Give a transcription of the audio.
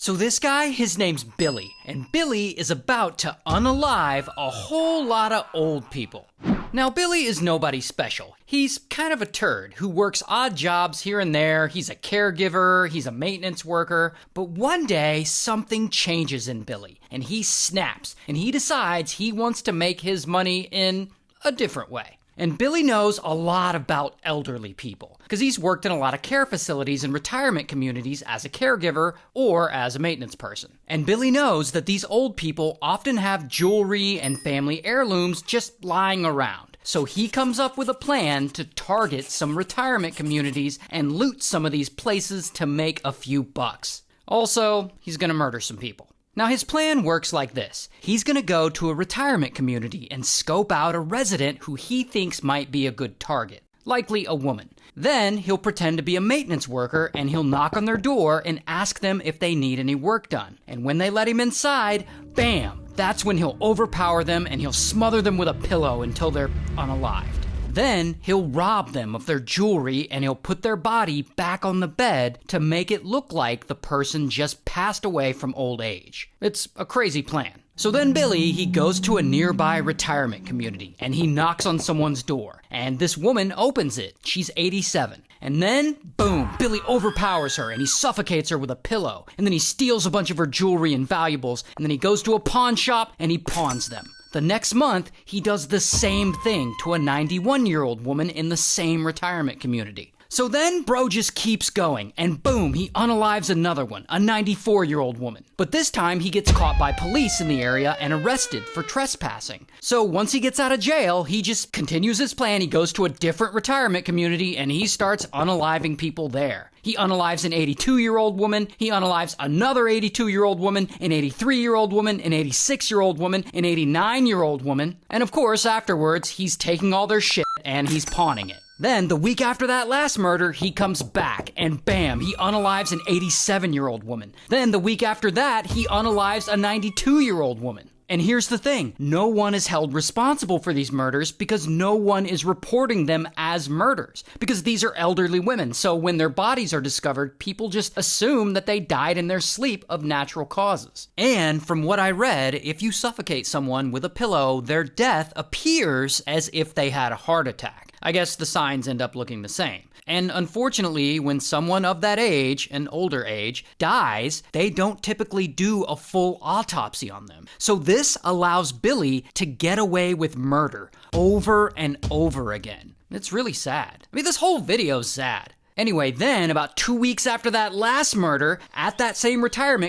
So this guy, his name's Billy, and Billy is about to unalive a whole lot of old people. Now, Billy is nobody special. He's kind of a turd who works odd jobs here and there. He's a caregiver, he's a maintenance worker. But one day, something changes in Billy, and he snaps, and he decides he wants to make his money in a different way. And Billy knows a lot about elderly people, because he's worked in a lot of care facilities and retirement communities as a caregiver or as a maintenance person. And Billy knows that these old people often have jewelry and family heirlooms just lying around. So he comes up with a plan to target some retirement communities and loot some of these places to make a few bucks. Also, he's gonna murder some people. Now, his plan works like this. He's going to go to a retirement community and scope out a resident who he thinks might be a good target, likely a woman. Then he'll pretend to be a maintenance worker and he'll knock on their door and ask them if they need any work done. And when they let him inside, bam, that's when he'll overpower them and he'll smother them with a pillow until they're unalived. Then he'll rob them of their jewelry and he'll put their body back on the bed to make it look like the person just passed away from old age. It's a crazy plan. So then Billy, he goes to a nearby retirement community and he knocks on someone's door. And this woman opens it. She's 87. And then, boom, Billy overpowers her and he suffocates her with a pillow. And then he steals a bunch of her jewelry and valuables. And then he goes to a pawn shop and he pawns them. The next month, he does the same thing to a 91-year-old woman in the same retirement community. So then, bro just keeps going, and boom, he unalives another one, a 94-year-old woman. But this time, he gets caught by police in the area and arrested for trespassing. So once he gets out of jail, he just continues his plan. He goes to a different retirement community, and he starts unaliving people there. He unalives an 82-year-old woman, he unalives another 82-year-old woman, an 83-year-old woman, an 86-year-old woman, an 89-year-old woman, and of course, afterwards, he's taking all their shit and he's pawning it. Then, the week after that last murder, he comes back, and bam, he unalives an 87-year-old woman. Then, the week after that, he unalives a 92-year-old woman. And here's the thing, no one is held responsible for these murders because no one is reporting them as murders. Because these are elderly women, so when their bodies are discovered, people just assume that they died in their sleep of natural causes. And from what I read, if you suffocate someone with a pillow, their death appears as if they had a heart attack. I guess the signs end up looking the same. And unfortunately, when someone of that age, an older age, dies, they don't typically do a full autopsy on them. So this allows Billy to get away with murder over and over again. It's really sad. I mean, this whole video's sad. Anyway, then, about 2 weeks after that last murder, at that same retirement